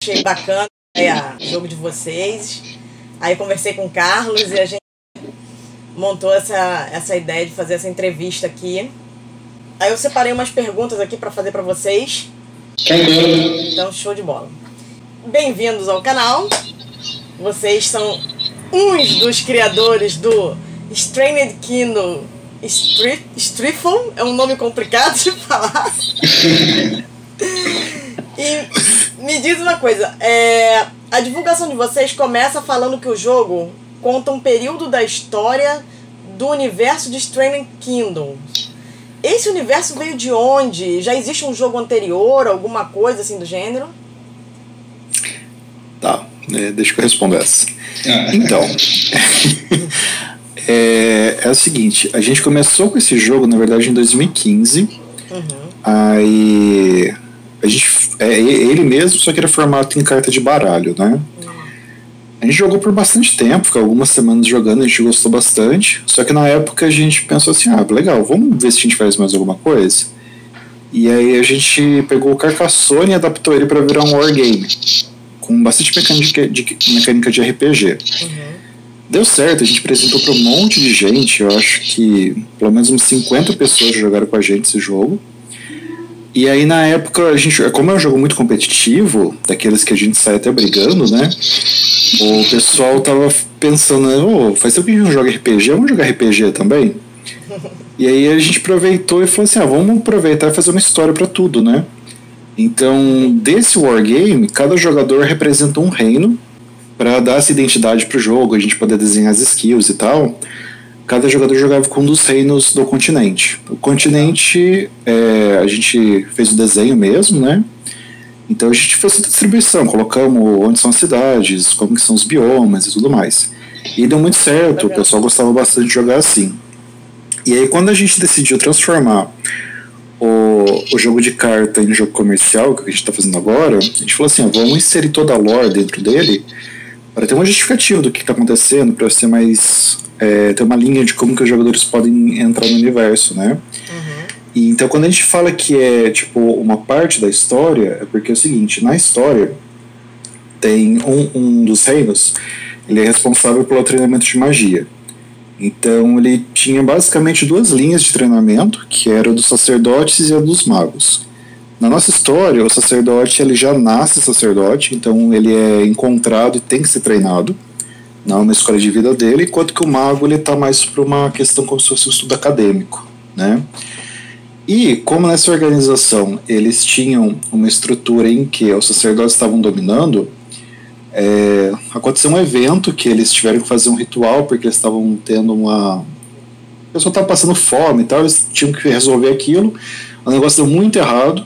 achei bacana o jogo de vocês. Aí conversei com o Carlos e a gente montou essa ideia de fazer essa entrevista aqui. Aí eu separei umas perguntas aqui para fazer para vocês. Então, show de bola. Bem-vindos ao canal. Vocês são uns dos criadores do Strained Kingdom Strifle. É um nome complicado de falar. E me diz uma coisa, a divulgação de vocês começa falando que o jogo conta um período da história do universo de Strained Kingdom. Esse universo veio de onde? Já existe um jogo anterior, alguma coisa assim do gênero? Tá, deixa que eu respondo essa. Então, é o seguinte, a gente começou com esse jogo, na verdade, em 2015. Aí a gente, ele mesmo, só que era formato em carta de baralho, né? A gente jogou por bastante tempo, ficou algumas semanas jogando, a gente gostou bastante. Só que na época a gente pensou assim, legal, vamos ver se a gente faz mais alguma coisa. E aí a gente pegou o Carcassonne e adaptou ele para virar um wargame, com bastante mecânica de RPG. Deu certo, a gente apresentou para um monte de gente, eu acho que pelo menos uns 50 pessoas jogaram com a gente esse jogo. E aí na época, como é um jogo muito competitivo, daqueles que a gente sai até brigando, né? O pessoal tava pensando, faz tempo que a gente não joga RPG, vamos jogar RPG também? E aí a gente aproveitou e falou assim, vamos aproveitar e fazer uma história para tudo, né? Então, desse wargame, cada jogador representa um reino para dar essa identidade pro jogo, a gente poder desenhar as skills e tal. Cada jogador jogava com um dos reinos do continente. O continente, a gente fez o desenho mesmo, né? Então a gente fez a distribuição, colocamos onde são as cidades, como que são os biomas e tudo mais. E deu muito certo, o pessoal gostava bastante de jogar assim. E aí quando a gente decidiu transformar o jogo de carta em jogo comercial, que a gente está fazendo agora, a gente falou assim, vamos inserir toda a lore dentro dele para ter uma justificativa do que está acontecendo, para ser mais... ter uma linha de como que os jogadores podem entrar no universo, né? E então quando a gente fala que é tipo uma parte da história, é porque é o seguinte, na história tem um dos reinos, ele é responsável pelo treinamento de magia. Então ele tinha basicamente duas linhas de treinamento, que era a dos sacerdotes e a dos magos. Na nossa história, o sacerdote ele já nasce sacerdote, então ele é encontrado e tem que ser treinado. Não é uma escolha de vida dele, enquanto que o mago ele está mais para uma questão como se fosse um estudo acadêmico, né? E como nessa organização eles tinham uma estrutura em que os sacerdotes estavam dominando, aconteceu um evento que eles tiveram que fazer um ritual porque eles estavam tendo uma... O pessoal estava passando fome e tal, eles tinham que resolver aquilo, o negócio deu muito errado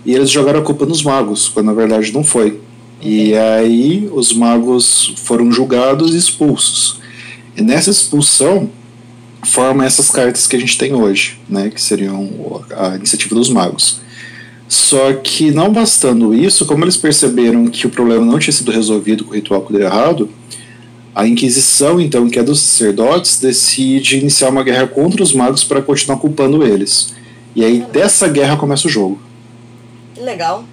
e eles jogaram a culpa nos magos, quando na verdade não foi. E aí os magos foram julgados e expulsos. E nessa expulsão forma essas cartas que a gente tem hoje, né, que seriam a iniciativa dos magos. Só que não bastando isso, como eles perceberam que o problema não tinha sido resolvido com o ritual que deu errado, a Inquisição, então, que é dos sacerdotes, decide iniciar uma guerra contra os magos para continuar culpando eles. E aí dessa guerra começa o jogo. Que legal.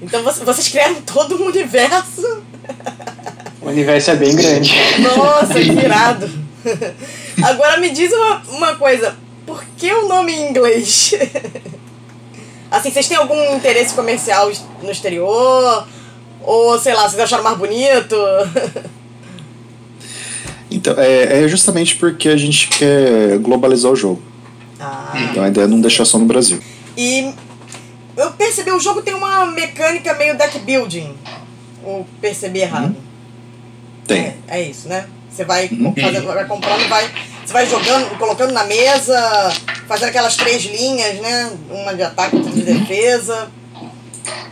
Então vocês criaram todo um universo. O universo é bem grande. Nossa, que irado. Agora me diz uma coisa. Por que o nome em inglês? Assim, vocês têm algum interesse comercial no exterior? Ou, sei lá, vocês acharam mais bonito? Então, é justamente porque a gente quer globalizar o jogo. Então a ideia é não deixar só no Brasil. E eu percebi, o jogo tem uma mecânica meio deck building. Ou percebi errado? Tem. É isso, né? Você vai vai comprando, você vai jogando, colocando na mesa, fazendo aquelas 3 linhas, né? Uma de ataque, outra de defesa.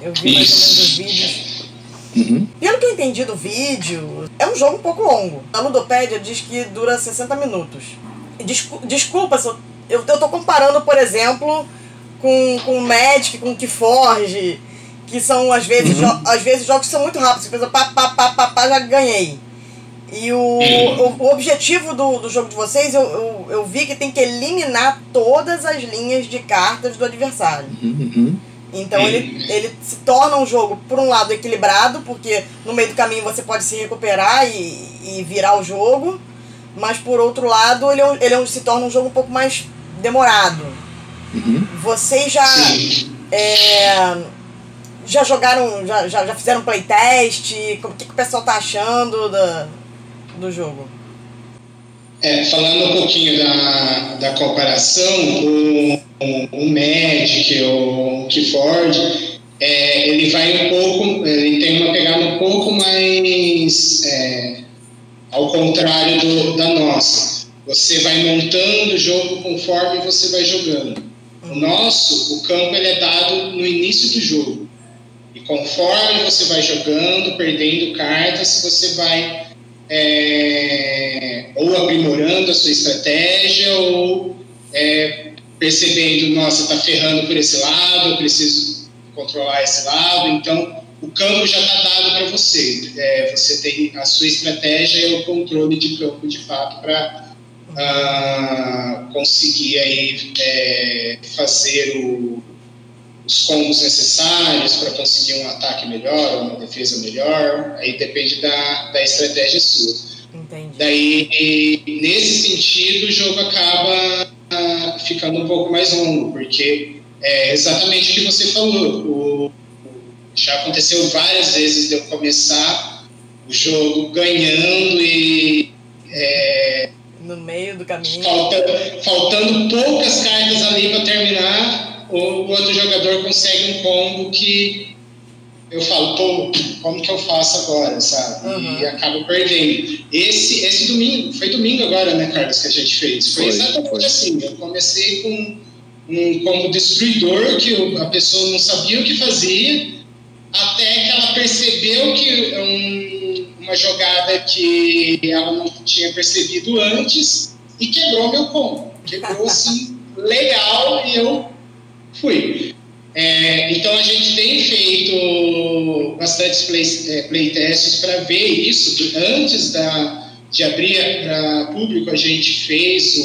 Eu vi mais ou menos os vídeos. Pelo que eu entendi do vídeo, é um jogo um pouco longo. A Ludopédia diz que dura 60 minutos. Desculpa se eu tô comparando, por exemplo, com o Magic, com o Keyforge, que são, às vezes, jogos que são muito rápidos. Você pensa, pá, já ganhei. E o objetivo do jogo de vocês, eu vi que tem que eliminar todas as linhas de cartas do adversário. Então ele se torna um jogo, por um lado, equilibrado, porque no meio do caminho você pode se recuperar e virar o jogo, mas por outro lado ele se torna um jogo um pouco mais demorado. Vocês já jogaram, já fizeram playtest? O que o pessoal tá achando do jogo? Falando um pouquinho da comparação com o Magic ou o Keyforge, ele vai ele tem uma pegada um pouco mais ao contrário da nossa. Você vai montando o jogo conforme você vai jogando. O campo ele é dado no início do jogo. E conforme você vai jogando, perdendo cartas, você vai ou aprimorando a sua estratégia ou percebendo, nossa, tá ferrando por esse lado, eu preciso controlar esse lado. Então o campo já está dado para você. Você tem a sua estratégia e o controle de campo de fato para conseguir aí fazer os combos necessários para conseguir um ataque melhor, uma defesa melhor. Aí depende da estratégia sua. Entendi. Daí, nesse sentido, o jogo acaba ficando um pouco mais longo, porque é exatamente o que você falou. Já aconteceu várias vezes de eu começar o jogo ganhando e no meio do caminho, faltando poucas cartas ali para terminar, o outro jogador consegue um combo que eu falo, pô, como que eu faço agora, sabe? E acabo perdendo. Esse domingo, foi domingo agora, né, Carlos, que a gente fez. Foi exatamente assim. Eu comecei com um combo destruidor, que a pessoa não sabia o que fazia, até que ela percebeu que uma jogada que ela não tinha percebido antes e quebrou meu combo. Quebrou assim, legal, e eu fui. Então a gente tem feito bastantes playtests para ver isso. Antes de abrir para público, a gente fez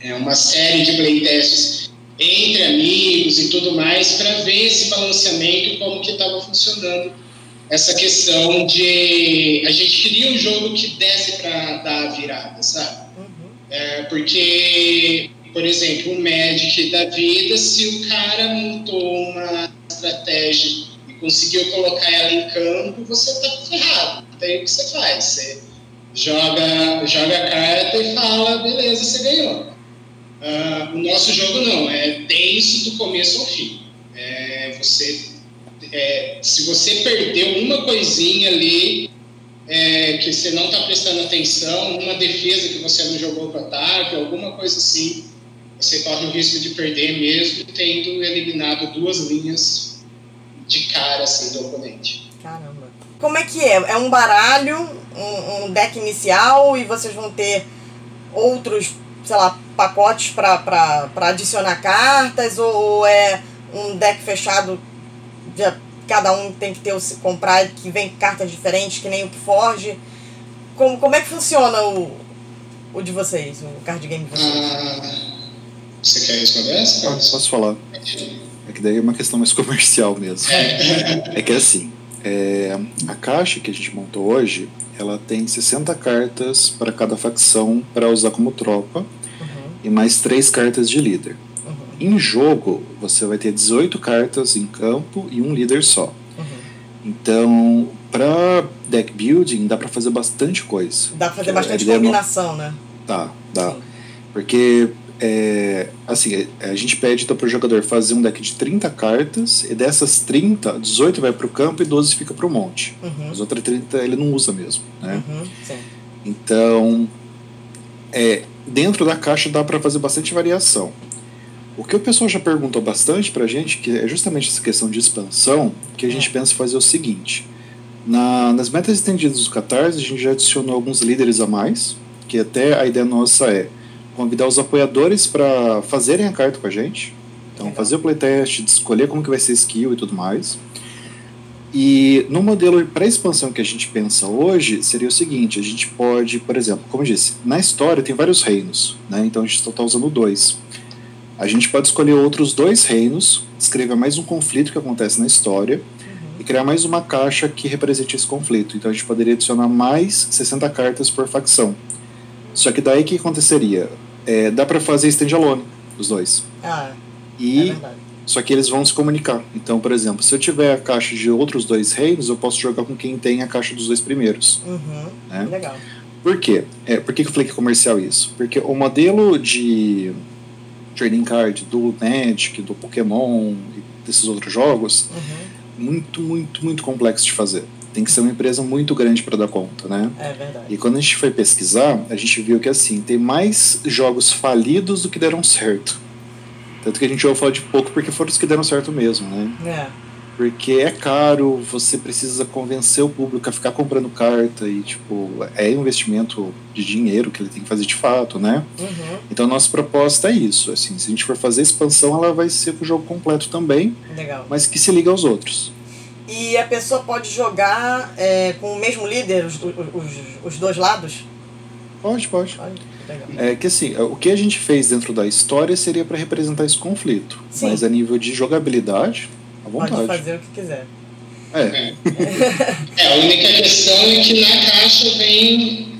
uma série de playtests entre amigos e tudo mais, para ver esse balanceamento, como que estava funcionando essa questão de a gente queria um jogo que desse para dar a virada, sabe? Porque, por exemplo, o Magic da vida, se o cara montou uma estratégia e conseguiu colocar ela em campo, você tá ferrado. Daí o que você faz? Você joga a carta e fala, beleza, você ganhou. O nosso jogo não, é tenso do começo ao fim. Se você perdeu uma coisinha ali que você não está prestando atenção, uma defesa que você não jogou para ataque, alguma coisa assim, você corre o risco de perder mesmo tendo eliminado 2 linhas de cara assim, do oponente. Caramba. Como é que é? É um baralho, um deck inicial, e vocês vão ter outros, sei lá, pacotes para adicionar cartas, ou é um deck fechado, cada um tem que comprar, que vem cartas diferentes, que nem o Keyforge? Como é que funciona o de vocês, o card game de vocês? Você quer responder essa? Posso falar. É que daí é uma questão mais comercial mesmo. É que assim, a caixa que a gente montou hoje, ela tem 60 cartas para cada facção para usar como tropa, e mais 3 cartas de líder. Em jogo, você vai ter 18 cartas em campo e um líder só. Então, para deck building, dá para fazer bastante coisa. Dá para fazer bastante combinação, né? Dá. Sim. Porque, assim, a gente pede então, para o jogador fazer um deck de 30 cartas, e dessas 30, 18 vai para o campo e 12 fica para o monte. As outras 30 ele não usa mesmo, né? Sim. Então, dentro da caixa dá para fazer bastante variação. O que o pessoal já perguntou bastante pra gente, que é justamente essa questão de expansão, que a gente pensa em fazer o seguinte: nas metas estendidas do Catarse, a gente já adicionou alguns líderes a mais, que até a ideia nossa é convidar os apoiadores para fazerem a carta com a gente, então fazer o playtest, escolher como que vai ser skill e tudo mais. E no modelo para expansão que a gente pensa hoje, seria o seguinte: a gente pode, por exemplo, como eu disse, na história tem vários reinos, né? Então a gente está usando 2. a gente pode escolher outros 2 reinos, escrever mais um conflito que acontece na história e criar mais uma caixa que represente esse conflito. Então a gente poderia adicionar mais 60 cartas por facção. Só que daí o que aconteceria? Dá pra fazer standalone, os 2. É E verdade. só que eles vão se comunicar. Então, por exemplo, se eu tiver a caixa de outros 2 reinos, eu posso jogar com quem tem a caixa dos 2 primeiros. Né? Legal. Por quê? Por que eu falei que é comercial isso? Porque o modelo de trading card do Magic, do Pokémon e desses outros jogos, muito, muito, muito complexo de fazer. Tem que ser uma empresa muito grande para dar conta, né? É verdade. E quando a gente foi pesquisar, a gente viu que assim, tem mais jogos falidos do que deram certo. Tanto que a gente ouve falar de pouco porque foram os que deram certo mesmo, né? Porque é caro, você precisa convencer o público a ficar comprando carta e, tipo, é investimento de dinheiro que ele tem que fazer de fato, né? Então a nossa proposta é isso, assim, se a gente for fazer expansão, ela vai ser com o jogo completo também, Legal. mas que se liga aos outros. E a pessoa pode jogar com o mesmo líder, os 2 lados? Pode. Legal. É que assim, o que a gente fez dentro da história seria para representar esse conflito, Sim. mas a nível de jogabilidade, à vontade. Pode fazer o que quiser. A única questão é que na caixa vem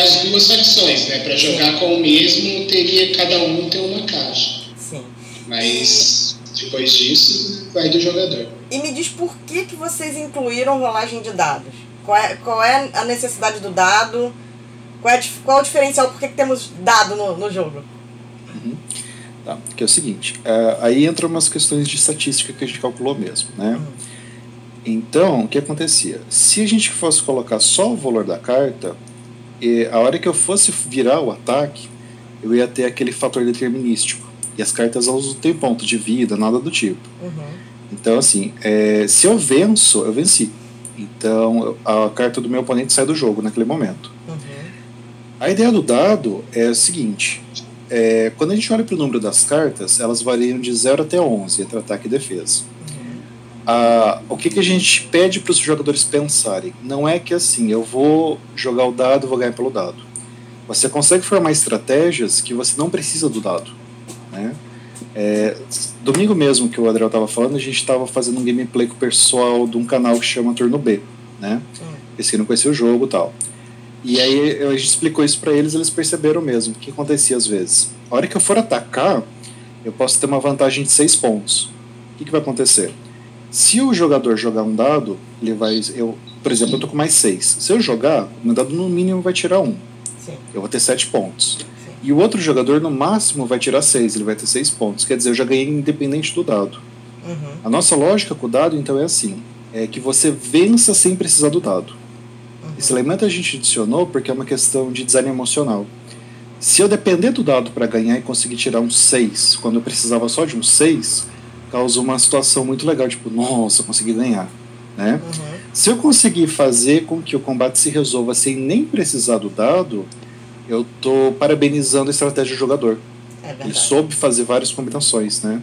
as 2 facções, né? Para jogar com o mesmo, teria cada um ter uma caixa. Sim. Mas depois disso, vai do jogador. E me diz por que vocês incluíram rolagem de dados? Qual é a necessidade do dado? Qual é o diferencial? Por que temos dado no jogo? Tá, que é o seguinte, aí entram umas questões de estatística que a gente calculou mesmo, né? Então, o que acontecia? Se a gente fosse colocar só o valor da carta, a hora que eu fosse virar o ataque, eu ia ter aquele fator determinístico. E as cartas elas não têm ponto de vida, nada do tipo. Então, assim, se eu venço, eu venci. Então, a carta do meu oponente sai do jogo naquele momento. A ideia do dado é o seguinte, quando a gente olha para o número das cartas, elas variam de 0 até 11, entre ataque e defesa. O que a gente pede para os jogadores pensarem? Não é que assim, eu vou jogar o dado, vou ganhar pelo dado. Você consegue formar estratégias que você não precisa do dado, né? Domingo mesmo que o Adriel estava falando, a gente estava fazendo um gameplay com o pessoal de um canal que chama Turno B, né? Esse que não conhecia o jogo e tal. E aí a gente explicou isso para eles, eles perceberam mesmo o que acontecia às vezes. A hora que eu for atacar, eu posso ter uma vantagem de 6 pontos. O que vai acontecer? Se o jogador jogar um dado, ele vai... por exemplo, eu tô com mais 6. Se eu jogar, o meu dado no mínimo vai tirar 1. Sim. Eu vou ter 7 pontos. E o outro jogador no máximo vai tirar 6, ele vai ter 6 pontos. Quer dizer, eu já ganhei independente do dado. A nossa lógica com o dado, então, é assim. É que você vença sem precisar do dado. Esse elemento a gente adicionou porque é uma questão de design emocional. Se eu depender do dado para ganhar e conseguir tirar um 6, quando eu precisava só de um 6, causa uma situação muito legal, tipo, nossa, eu consegui ganhar, né? Se eu conseguir fazer com que o combate se resolva sem nem precisar do dado, eu tô parabenizando a estratégia do jogador. Ele soube fazer várias combinações, né?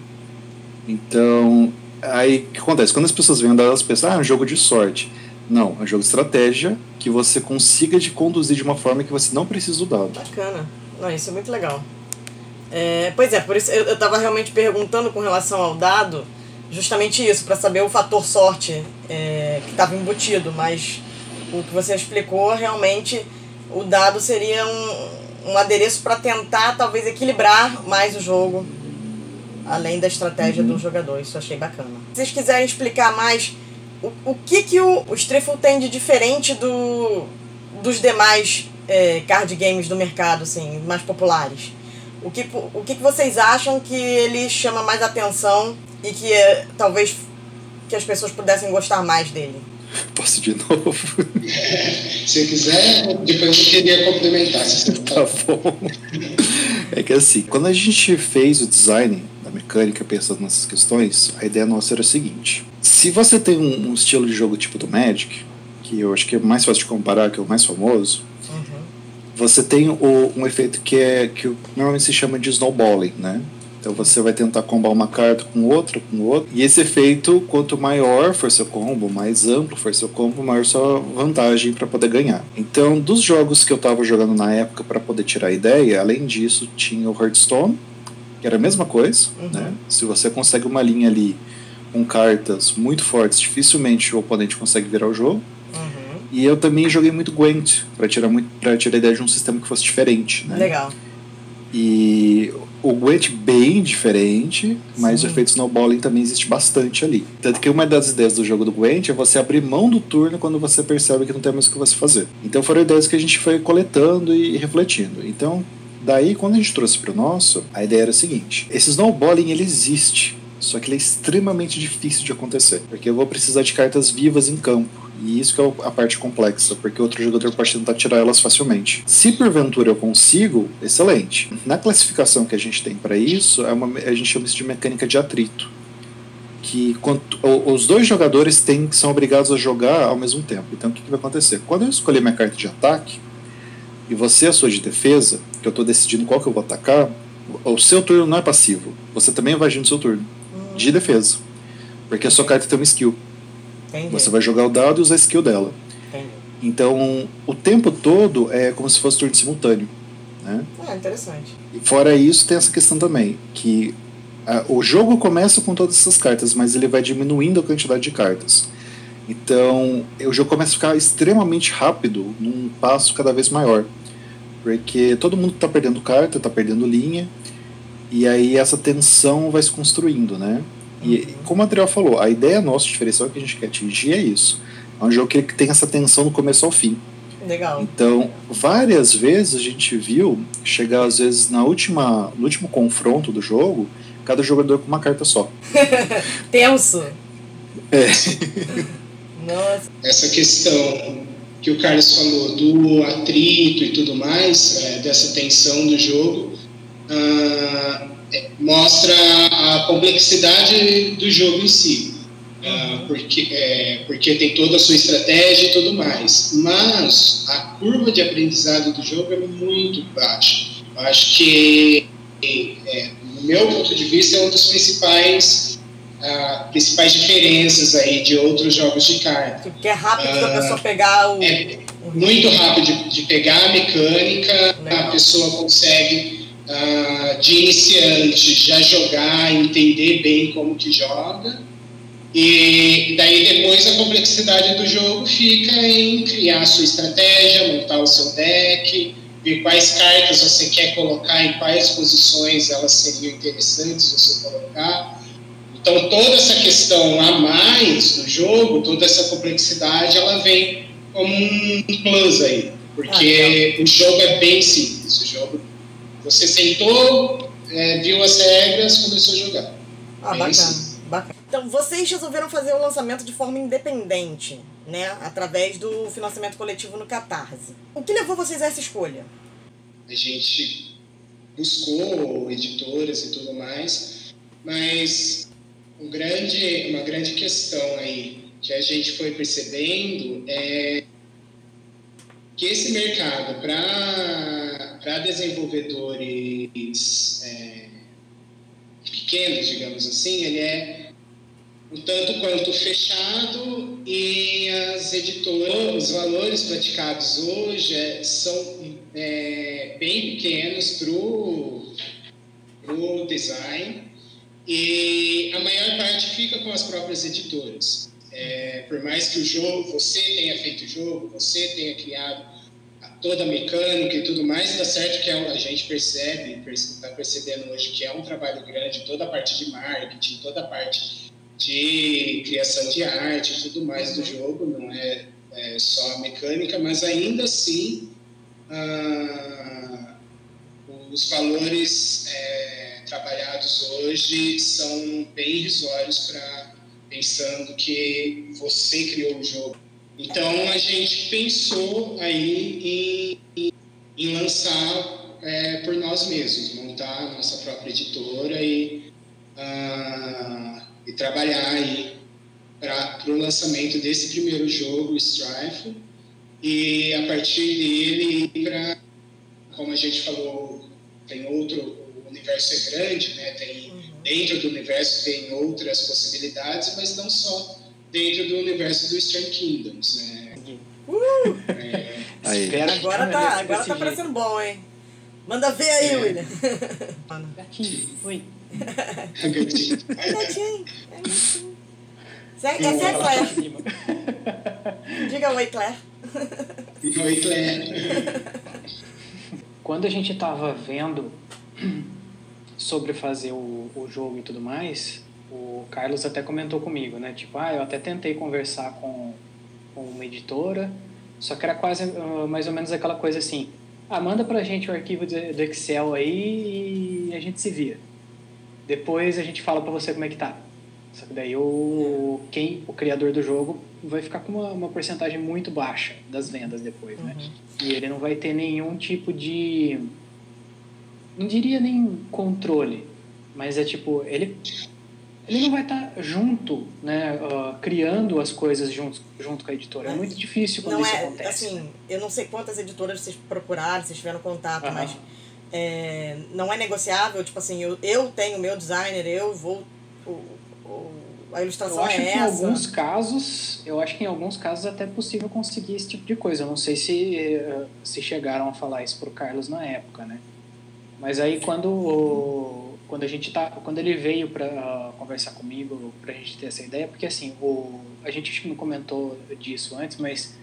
Então, aí o que acontece? Quando as pessoas veem o dado, elas pensam, é um jogo de sorte. Não, é um jogo de estratégia que você consiga conduzir de uma forma que você não precisa do dado. Bacana. Não, isso é muito legal. Pois é, por isso eu estava realmente perguntando com relação ao dado, justamente isso, para saber o fator sorte que estava embutido, mas o que você explicou, realmente, o dado seria um adereço para tentar, talvez, equilibrar mais o jogo, além da estratégia do jogador. Isso eu achei bacana. Se vocês quiserem explicar mais o que o Strixhaven tem de diferente dos demais card games do mercado, assim, mais populares? O que vocês acham que ele chama mais atenção e que talvez que as pessoas pudessem gostar mais dele? Posso de novo? Se quiser, depois eu queria complementar. Tá bom. É que assim, quando a gente fez o design da mecânica pensando nessas questões, a ideia nossa era o seguinte: se você tem um estilo de jogo tipo do Magic, que eu acho que é mais fácil de comparar, que é o mais famoso, você tem um efeito que normalmente se chama de snowballing, né? Então você vai tentar combar uma carta com outra, e esse efeito, quanto maior for seu combo, mais amplo for seu combo, maior sua vantagem para poder ganhar. Então, dos jogos que eu estava jogando na época para poder tirar a ideia, além disso, tinha o Hearthstone, que era a mesma coisa, né? Se você consegue uma linha ali com cartas muito fortes, dificilmente o oponente consegue virar o jogo. E eu também joguei muito Gwent, para tirar a ideia de um sistema que fosse diferente, né? Legal. E o Gwent bem diferente, mas o efeito snowballing também existe bastante ali. Tanto que uma das ideias do jogo do Gwent é você abrir mão do turno quando você percebe que não tem mais o que você fazer. Então foram ideias que a gente foi coletando e refletindo. Então, daí, quando a gente trouxe para o nosso, a ideia era a seguinte: esse snowballing, ele existe, só que ele é extremamente difícil de acontecer, porque eu vou precisar de cartas vivas em campo. E isso que é a parte complexa, porque outro jogador pode tentar tirar elas facilmente. Se porventura eu consigo, excelente. Na classificação que a gente tem para isso, a gente chama isso de mecânica de atrito. Que os dois jogadores são obrigados a jogar ao mesmo tempo. Então o que vai acontecer? Quando eu escolher minha carta de ataque, e você a sua de defesa, que eu estou decidindo qual que eu vou atacar, o seu turno não é passivo. Você também vai agir no seu turno de defesa, porque a sua carta tem uma skill. Entendi. Você vai jogar o dado e usar a skill dela. Entendi. Então, o tempo todo é como se fosse turno simultâneo, né? Interessante. E fora isso, tem essa questão também, que o jogo começa com todas essas cartas, mas ele vai diminuindo a quantidade de cartas. Então, o jogo começa a ficar extremamente rápido, num passo cada vez maior. Porque todo mundo está perdendo carta, está perdendo linha, e aí essa tensão vai se construindo, né? E como o Adriel falou, a ideia nossa, o diferencial que a gente quer atingir é isso. É um jogo que tem essa tensão do começo ao fim. Legal. Então, várias vezes a gente viu chegar, às vezes, no último confronto do jogo, cada jogador com uma carta só. Tenso. Nossa. Essa questão que o Carlos falou do atrito e tudo mais, dessa tensão do jogo, mostra a complexidade do jogo em si, porque tem toda a sua estratégia e tudo mais, mas a curva de aprendizado do jogo é muito baixa. Eu acho que, no meu ponto de vista, é uma das principais diferenças aí de outros jogos de carta. Que é rápido da pessoa pegar o... É muito rápido de pegar a mecânica. Legal. A pessoa consegue... de iniciante já jogar, entender bem como que joga, e daí depois a complexidade do jogo fica em criar a sua estratégia, montar o seu deck, ver quais cartas você quer colocar, em quais posições elas seriam interessantes você colocar. Então toda essa questão a mais do jogo, toda essa complexidade, ela vem como um plus aí, porque o jogo é bem simples. O jogo, você sentou, viu as regras, começou a jogar. Bacana. Então, vocês resolveram fazer o lançamento de forma independente, né? Através do financiamento coletivo no Catarse. O que levou vocês a essa escolha? A gente buscou editoras e tudo mais, mas uma grande questão aí que a gente foi percebendo é que esse mercado para desenvolvedores pequenos, digamos assim, ele é um tanto quanto fechado, e as editoras, os valores praticados hoje são bem pequenos para o design, e a maior parte fica com as próprias editoras. Por mais que você tenha feito o jogo, você tenha criado toda a mecânica e tudo mais, tá certo que a gente está percebendo hoje que é um trabalho grande, toda a parte de marketing, toda a parte de criação de arte e tudo mais do jogo, não é só a mecânica, mas ainda assim os valores trabalhados hoje são bem irrisórios, pensando que você criou o jogo. Então a gente pensou aí em lançar por nós mesmos, montar a nossa própria editora e trabalhar aí para o lançamento desse primeiro jogo, Strife, e a partir dele, como a gente falou, tem o universo é grande, né? Dentro do universo tem outras possibilidades, mas não só dentro do universo do Eastern Kingdoms, né? Agora tá parecendo bom, hein? Manda ver aí, William. Gatinho, oi. Gatinho. Essa é a Claire. Diga oi, Claire. Oi, Claire. Quando a gente tava vendo sobre fazer o jogo e tudo mais, o Carlos até comentou comigo, né? Tipo, eu até tentei conversar com uma editora, só que era quase mais ou menos aquela coisa assim, manda pra gente o arquivo do Excel aí e a gente se vira. Depois a gente fala pra você como é que tá. Só que daí o criador do jogo vai ficar com uma porcentagem muito baixa das vendas depois, né? E ele não vai ter nenhum tipo de... Não diria nem controle, mas é tipo, ele não vai estar junto, né, criando as coisas junto com a editora. É muito difícil quando isso acontece. Assim, eu não sei quantas editoras vocês procuraram, vocês tiveram contato, mas não é negociável, tipo assim, eu tenho meu designer, eu vou... a ilustração eu acho é que essa. Eu acho que em alguns casos até é possível conseguir esse tipo de coisa. Eu não sei se chegaram a falar isso pro Carlos na época, né? Mas aí quando ele veio para conversar comigo, pra gente ter essa ideia, porque assim, a gente acho que não comentou disso antes, mas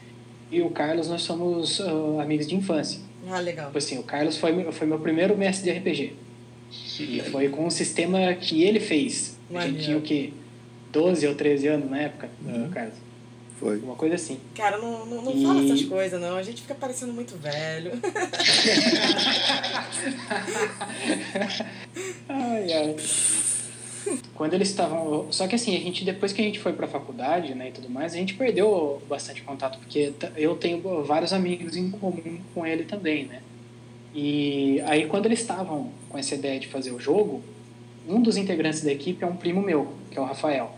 eu e o Carlos, nós somos amigos de infância. Legal. Tipo assim, o Carlos foi meu primeiro mestre de RPG. E foi com um sistema que ele fez. A gente tinha o quê? 12 ou 13 anos na época, Carlos? Foi. Uma coisa assim. Cara, não fala essas coisas, não. A gente fica parecendo muito velho. Ai. Quando eles estavam... Só que assim, depois que a gente foi pra faculdade, né, e tudo mais, a gente perdeu bastante contato, porque eu tenho vários amigos em comum com ele também, né? E aí quando eles estavam com essa ideia de fazer o jogo, um dos integrantes da equipe é um primo meu, que é o Rafael.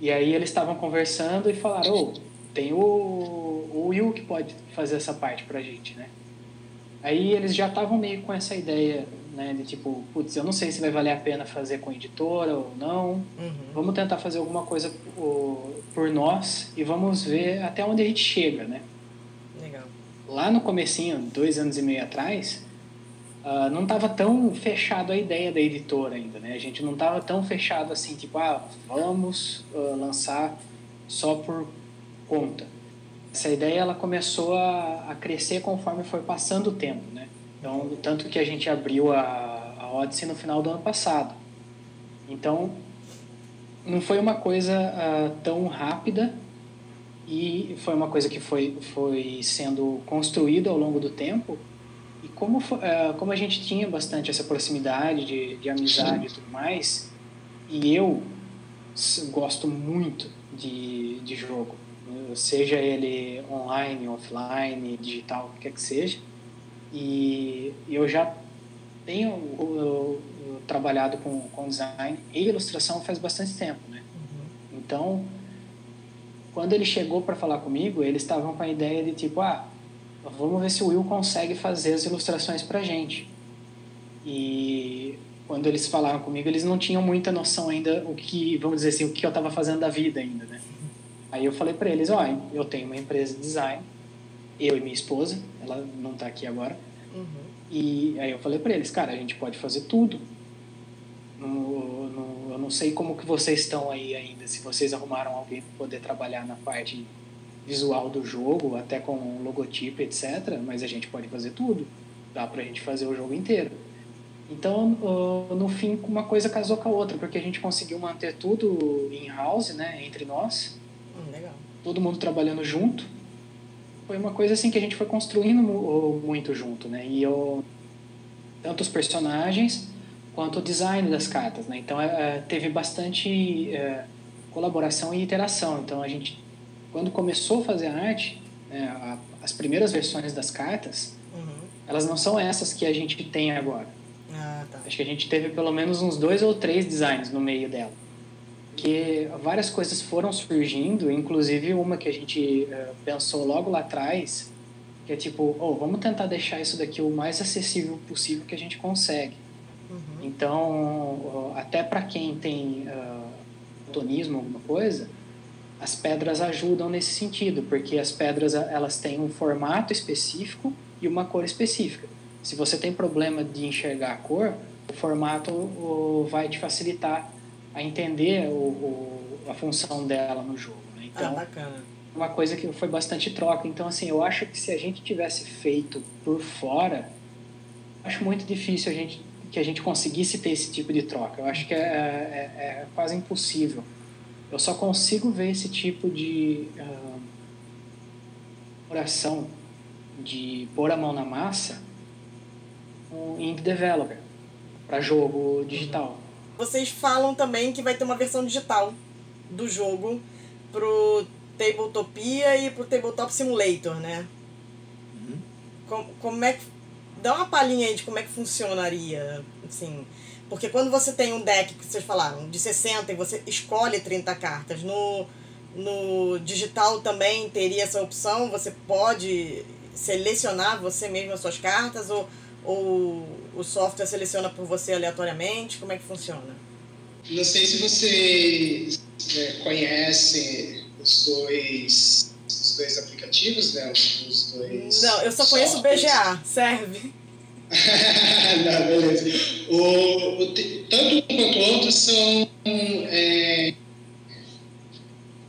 E aí eles estavam conversando e falaram, tem o Will que pode fazer essa parte pra gente, né? Aí eles já estavam meio com essa ideia, né, de tipo, putz, eu não sei se vai valer a pena fazer com editora ou não, vamos tentar fazer alguma coisa por nós e vamos ver até onde a gente chega, né? Legal. Lá no comecinho, 2 anos e meio atrás, não estava tão fechado a ideia da editora ainda, né? A gente não estava tão fechado assim, tipo, vamos lançar só por conta. Essa ideia ela começou a crescer conforme foi passando o tempo, né? Então, tanto que a gente abriu a Odyssey no final do ano passado. Então, não foi uma coisa tão rápida e foi uma coisa que foi sendo construída ao longo do tempo. E como a gente tinha bastante essa proximidade de amizade e tudo mais, e eu gosto muito de jogo, seja ele online, offline, digital, o que quer que seja, e eu já tenho trabalhado com design e ilustração faz bastante tempo, né? Então, quando ele chegou para falar comigo, eles estavam com a ideia de tipo, vamos ver se o Will consegue fazer as ilustrações pra gente. E quando eles falaram comigo, eles não tinham muita noção ainda o que eu estava fazendo da vida ainda, né? Aí eu falei pra eles, eu tenho uma empresa de design, eu e minha esposa, ela não tá aqui agora, e aí eu falei pra eles, cara, a gente pode fazer tudo. Eu não sei como que vocês estão aí ainda, se vocês arrumaram alguém para poder trabalhar na parte visual do jogo, até com logotipo, etc. Mas a gente pode fazer tudo. Dá pra gente fazer o jogo inteiro. Então, no fim, uma coisa casou com a outra, porque a gente conseguiu manter tudo in-house, né, entre nós. Legal. Todo mundo trabalhando junto. Foi uma coisa assim que a gente foi construindo muito junto, né? E tanto os personagens quanto o design das cartas, né? Então, teve bastante colaboração e interação. Então, a gente, quando começou a fazer a arte, né, as primeiras versões das cartas, elas não são essas que a gente tem agora. Tá. Acho que a gente teve pelo menos uns 2 ou 3 designs no meio dela. Porque várias coisas foram surgindo, inclusive uma que a gente pensou logo lá atrás, que é tipo, vamos tentar deixar isso daqui o mais acessível possível que a gente consegue. Então, até para quem tem daltonismo, alguma coisa, as pedras ajudam nesse sentido, porque as pedras elas têm um formato específico e uma cor específica. Se você tem problema de enxergar a cor, o formato vai te facilitar a entender a função dela no jogo, né? Então, bacana. Uma coisa que foi bastante troca. Então, assim, eu acho que se a gente tivesse feito por fora, acho muito difícil que a gente conseguisse ter esse tipo de troca. Eu acho que é quase impossível. Eu só consigo ver esse tipo de oração, de pôr a mão na massa, um indie developer para jogo digital. Vocês falam também que vai ter uma versão digital do jogo pro Tabletopia e pro Tabletop Simulator, né? Como é que... Dá uma palhinha aí de como é que funcionaria, assim... Porque quando você tem um deck, que vocês falaram, de 60 e você escolhe 30 cartas, no digital também teria essa opção? Você pode selecionar você mesmo as suas cartas ou o software seleciona por você aleatoriamente? Como é que funciona? Não sei se você conhece os dois aplicativos, né? Os dois. Não, eu só conheço o BGA, serve? Não, beleza. Tanto um quanto o outro são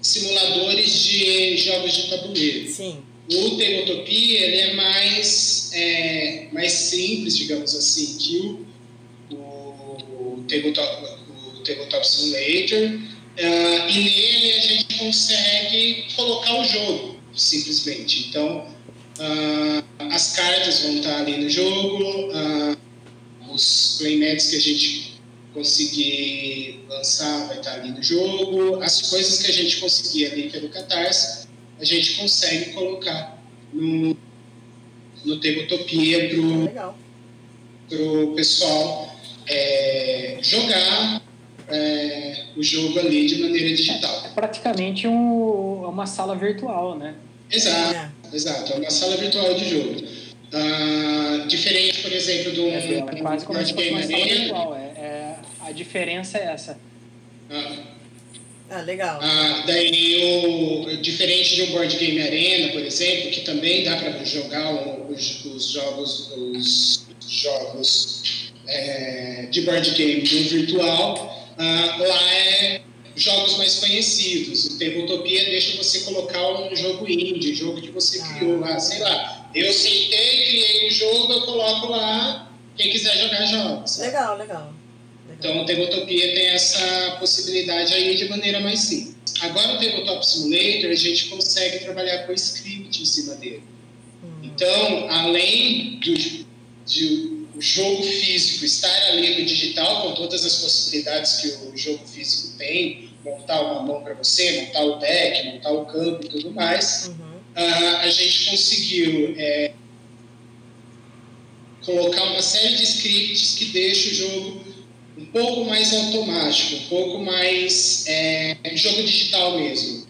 simuladores de jogos de tabuleiro. Sim. O Tabletopia, ele é mais simples, digamos assim, que o Tabletop Simulator. E nele a gente consegue colocar o jogo, simplesmente. Então, as cartas vão estar ali no jogo, os playmats que a gente conseguir lançar vai estar ali no jogo, as coisas que a gente conseguir ali pelo Catarse, a gente consegue colocar no Tabletopia pro pessoal jogar o jogo ali de maneira digital. É praticamente uma sala virtual, né? Exato, é uma sala virtual de jogo. Diferente, por exemplo, do é quase como se fosse uma sala virtual. A diferença é essa. Legal. Daí, diferente de um board game arena, por exemplo, que também dá para jogar os jogos de board game no virtual, lá jogos mais conhecidos. O Tabletopia deixa você colocar um jogo indie, jogo que você criou lá, sei lá. Eu sentei, criei um jogo, eu coloco lá, quem quiser jogar, joga. Legal. Então o Tabletopia tem essa possibilidade aí de maneira mais simples. Agora o Tabletop Simulator, a gente consegue trabalhar com script em cima dele. Então, além de o jogo físico estar ali no digital, com todas as possibilidades que o jogo físico tem, montar uma mão para você, montar o deck, montar o campo e tudo mais, a gente conseguiu colocar uma série de scripts que deixa o jogo um pouco mais automático, um pouco mais jogo digital mesmo.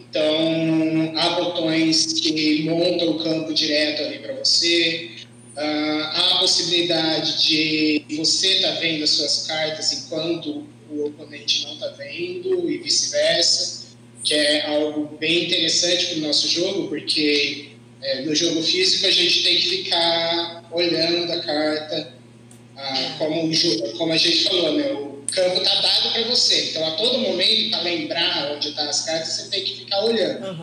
Então, há botões que montam o campo direto ali para você. Há a possibilidade de você estar vendo as suas cartas enquanto o oponente não está vendo e vice-versa, que é algo bem interessante para o nosso jogo, porque no jogo físico a gente tem que ficar olhando a carta, como a gente falou, né? O campo está dado para você, então a todo momento, para lembrar onde estão as cartas, você tem que ficar olhando.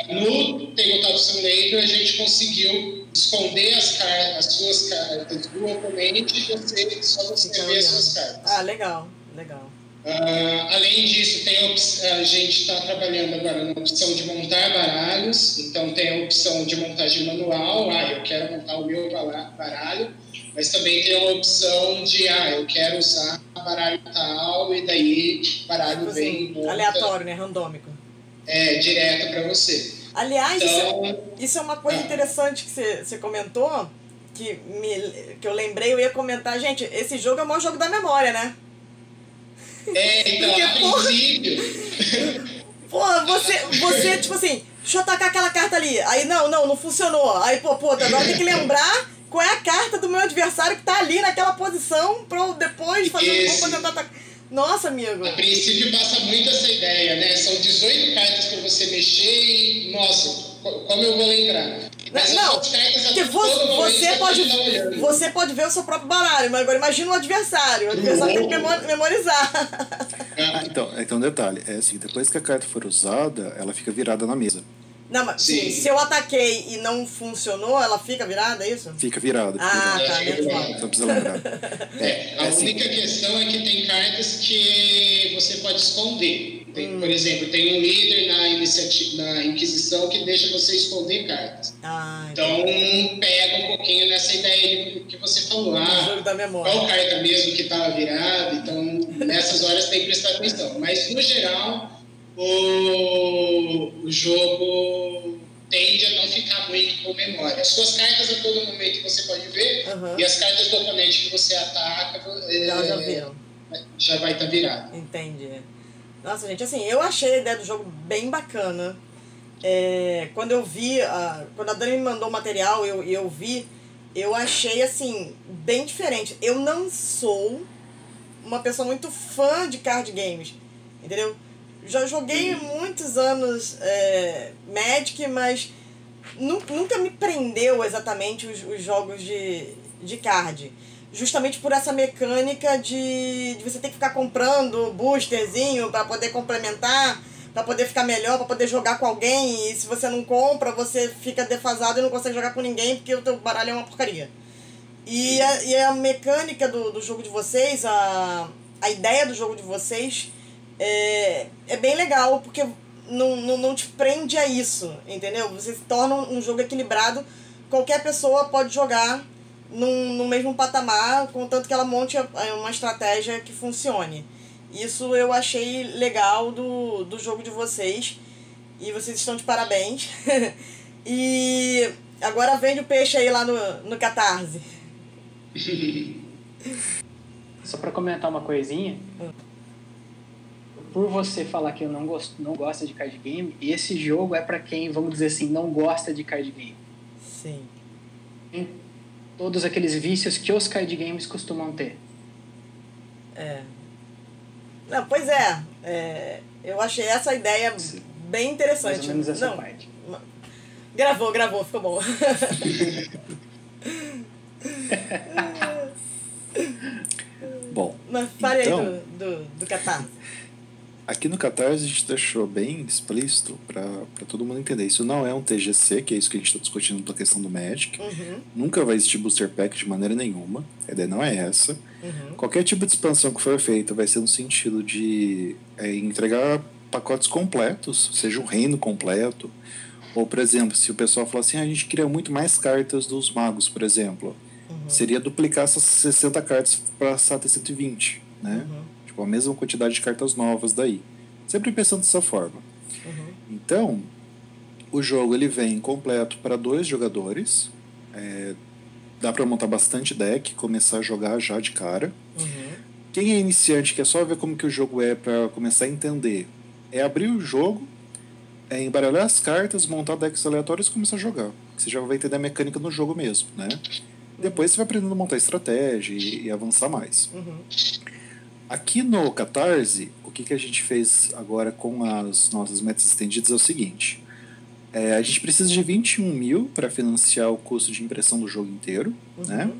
No Tabletop Simulator a gente conseguiu esconder as suas cartas do oponente e só você vê as suas cartas. Legal. Além disso, a gente está trabalhando agora na opção de montar baralhos. Então tem a opção de montagem manual, eu quero montar o meu baralho, mas também tem a opção de eu quero usar baralho tal, e daí baralho vem aleatório, né? Randômico. Direto para você. Aliás, isso é uma coisa interessante que você comentou, que eu lembrei, eu ia comentar, gente, esse jogo é o maior jogo da memória, né? Então, a princípio. Você, tipo assim, deixa eu tacar aquela carta ali. Aí não funcionou. Aí, agora tem que lembrar qual é a carta do meu adversário que tá ali naquela posição pra eu depois fazer um tentar atacar. Nossa, amigo. A princípio passa muito essa ideia, né? São 18 cartas pra você mexer e, nossa, como eu vou lembrar? Não, porque você pode ver o seu próprio baralho, mas agora imagina o adversário tem que memorizar. Então detalhe, é assim, depois que a carta for usada, ela fica virada na mesa. Não, mas se eu ataquei e não funcionou, ela fica virada, é isso? Fica virada. Tá, só precisa lembrar. A única questão é que tem cartas que você pode esconder. Por exemplo, tem um líder na Inquisição que deixa você esconder cartas. Então, pega um pouquinho nessa ideia que você falou. Jogo da memória. Qual carta mesmo que estava virada? Então, nessas horas tem que prestar atenção. Mas, no geral, o jogo tende a não ficar muito com memória. As suas cartas a todo momento você pode ver, e as cartas do oponente que você ataca já viram. Já vai estar virado. Entendi. Nossa, gente, assim, eu achei a ideia do jogo bem bacana. Quando eu vi, quando a Dani me mandou o material e eu vi, eu achei, assim, bem diferente. Eu não sou uma pessoa muito fã de card games, entendeu? Já joguei muitos anos Magic, mas nunca me prendeu exatamente os jogos de card. Justamente por essa mecânica de você ter que ficar comprando boosterzinho para poder complementar, para poder ficar melhor, para poder jogar com alguém. E se você não compra, você fica defasado e não consegue jogar com ninguém porque o teu baralho é uma porcaria. E a mecânica do jogo de vocês, a ideia do jogo de vocês é bem legal, porque não te prende a isso, entendeu? Você se torna um jogo equilibrado, qualquer pessoa pode jogar no mesmo patamar, contanto que ela monte uma estratégia que funcione. Isso eu achei legal do jogo de vocês, e vocês estão de parabéns. E agora vende o peixe aí lá no Catarse. Só pra comentar uma coisinha, por você falar que eu não gosta de card game, esse jogo é pra quem, vamos dizer assim, não gosta de card game. Sim. Tem todos aqueles vícios que os card games costumam ter. Não, pois eu achei essa ideia bem interessante. Mais ou menos essa parte. Gravou, ficou bom. Bom, mas fale então, aí do Catarse. Aqui no Catarse a gente deixou bem explícito para todo mundo entender. Isso não é um TGC, que é isso que a gente está discutindo pela questão do Magic. Nunca vai existir Booster Pack de maneira nenhuma. A ideia não é essa. Qualquer tipo de expansão que for feita vai ser no sentido de entregar pacotes completos, seja um reino completo. Ou, por exemplo, se o pessoal falar assim, a gente queria muito mais cartas dos magos, por exemplo. Seria duplicar essas 60 cartas para passar a ter 120, né? Tipo, a mesma quantidade de cartas novas daí. Sempre pensando dessa forma. Então, o jogo ele vem completo para 2 jogadores. Dá para montar bastante deck, começar a jogar já de cara. Quem é iniciante, quer só ver como que o jogo é para começar a entender, é abrir o jogo, embaralhar as cartas, montar decks aleatórios e começar a jogar. Você já vai entender a mecânica no jogo mesmo, né? Depois você vai aprendendo a montar estratégia e avançar mais. Aqui no Catarse, o que a gente fez agora com as nossas metas estendidas é o seguinte. A gente precisa de 21 mil para financiar o custo de impressão do jogo inteiro, né?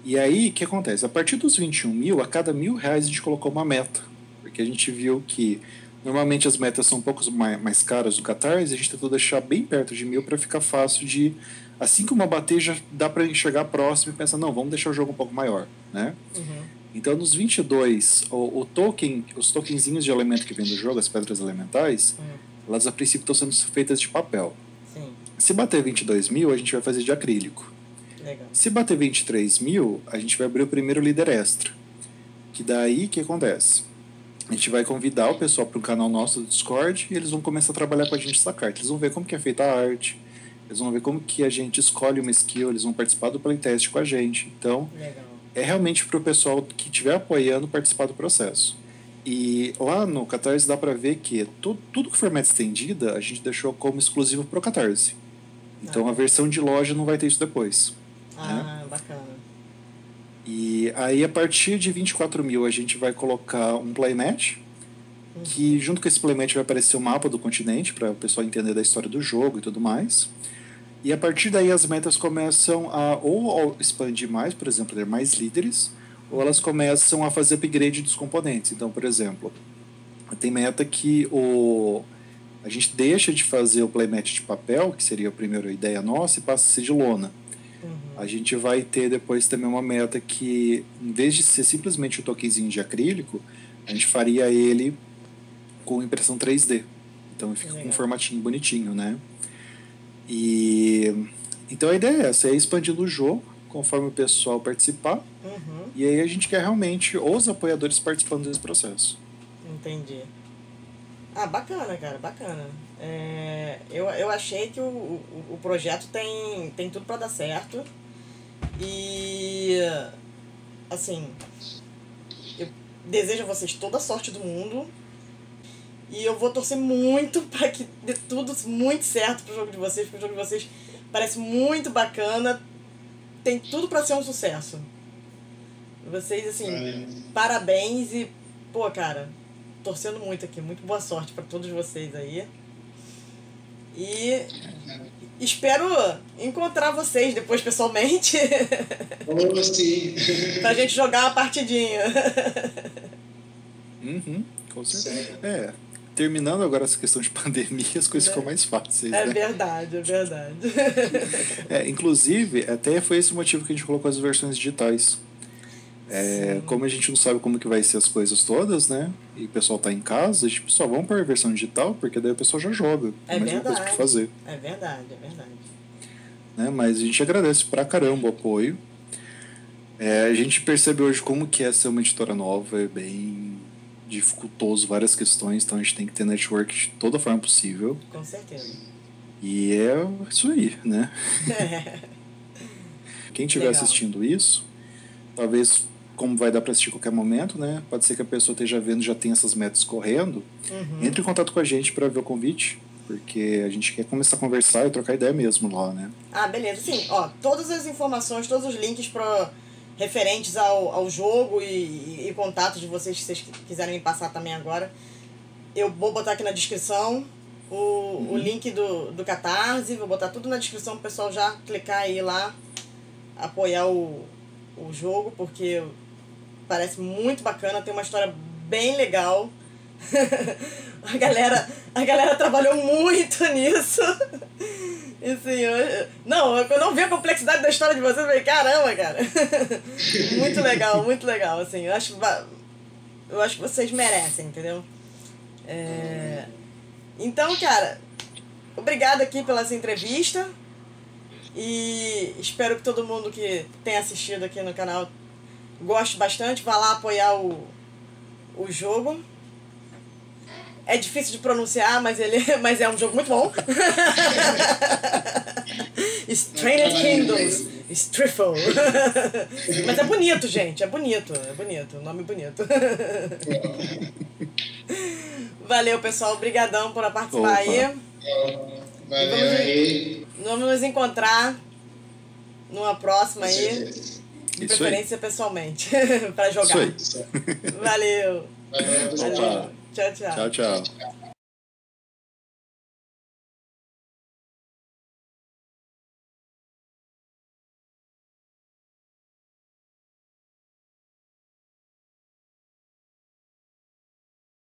E aí, o que acontece? A partir dos 21 mil, a cada R$1.000 a gente colocou uma meta. Porque a gente viu que normalmente as metas são um pouco mais caras do Catarse, a gente tentou deixar bem perto de 1.000 para ficar fácil de... Assim que uma bater, já dá para enxergar próximo e pensar, não, vamos deixar o jogo um pouco maior, né? Então, nos 22, os tokenzinhos de elemento que vem do jogo, as pedras elementais, elas a princípio estão sendo feitas de papel. Se bater 22 mil, a gente vai fazer de acrílico. Legal. Se bater 23 mil, a gente vai abrir o primeiro líder extra. Que daí, o que acontece? A gente vai convidar o pessoal para um canal nosso do Discord e eles vão começar a trabalhar com a gente essa carta. Eles vão ver como que é feita a arte, eles vão ver como que a gente escolhe uma skill, eles vão participar do playtest com a gente. Então, Legal. É realmente para o pessoal que estiver apoiando participar do processo. E lá no Catarse dá para ver que tudo que for meta estendida, a gente deixou como exclusivo para o Catarse. Então a versão de loja não vai ter isso depois. Né? Bacana. E aí a partir de 24 mil a gente vai colocar um playmatch, que junto com esse playmatch vai aparecer o mapa do continente para o pessoal entender da história do jogo e tudo mais. E a partir daí as metas começam a ou expandir mais, por exemplo, ter mais líderes, ou elas começam a fazer upgrade dos componentes. Então, por exemplo, tem meta que a gente deixa de fazer o playmat de papel, que seria a primeira ideia nossa, e passa a ser de lona. A gente vai ter depois também uma meta que, em vez de ser simplesmente o tokenzinho de acrílico, a gente faria ele com impressão 3D. Então fica com um formatinho bonitinho, né? E então a ideia é essa, é expandindo o jogo conforme o pessoal participar. E aí a gente quer realmente os apoiadores participando desse processo. Entendi. Ah, bacana, cara, bacana. Eu achei que o projeto tem tudo para dar certo. E assim, eu desejo a vocês toda a sorte do mundo. E eu vou torcer muito para que dê tudo muito certo pro jogo de vocês, porque o jogo de vocês parece muito bacana, tem tudo para ser um sucesso. Vocês, assim, parabéns e, pô, cara, torcendo muito aqui, muito boa sorte para todos vocês aí. E espero encontrar vocês depois pessoalmente. Sim. Pra gente jogar uma partidinha. Com certeza. Terminando agora essa questão de pandemia, as coisas ficam mais fáceis. É né? verdade, é verdade. Inclusive, até foi esse o motivo que a gente colocou as versões digitais. Como a gente não sabe como que vai ser as coisas todas, né? E o pessoal tá em casa, a gente só vamos pôr a versão digital, porque daí o pessoal já joga. Tem mais uma coisa pra fazer. É verdade. Né? Mas a gente agradece pra caramba o apoio. A gente percebe hoje como que é ser uma editora nova, é bem dificultoso, várias questões, então a gente tem que ter network de toda forma possível. Com certeza. E é isso aí, né? Quem estiver assistindo isso, talvez, como vai dar para assistir a qualquer momento, né? Pode ser que a pessoa esteja vendo, já tem essas metas correndo. Entre em contato com a gente para ver o convite, porque a gente quer começar a conversar e trocar ideia mesmo lá, né? Ah, beleza. Sim, ó, todas as informações, todos os links referentes ao jogo e contatos de vocês, que vocês quiserem me passar também agora, eu vou botar aqui na descrição o link do Catarse, vou botar tudo na descrição pro pessoal já clicar aí lá, apoiar o jogo, porque parece muito bacana, tem uma história bem legal. A galera trabalhou muito nisso. E assim, eu não vi a complexidade da história de vocês, eu falei, caramba, cara. Muito legal, assim, eu acho que vocês merecem, entendeu? Então, cara, obrigado aqui pela essa entrevista e espero que todo mundo que tem assistido aqui no canal goste bastante, vá lá apoiar o jogo. É difícil de pronunciar, mas é um jogo muito bom. Strange Kingdoms, Striffle. Mas é bonito, gente, é bonito, nome bonito. Valeu, pessoal, obrigadão por participar aí. Valeu aí. Vamos nos encontrar numa próxima aí, de preferência pessoalmente, pra jogar. Isso aí. Valeu. Valeu. Tchau. Tchau.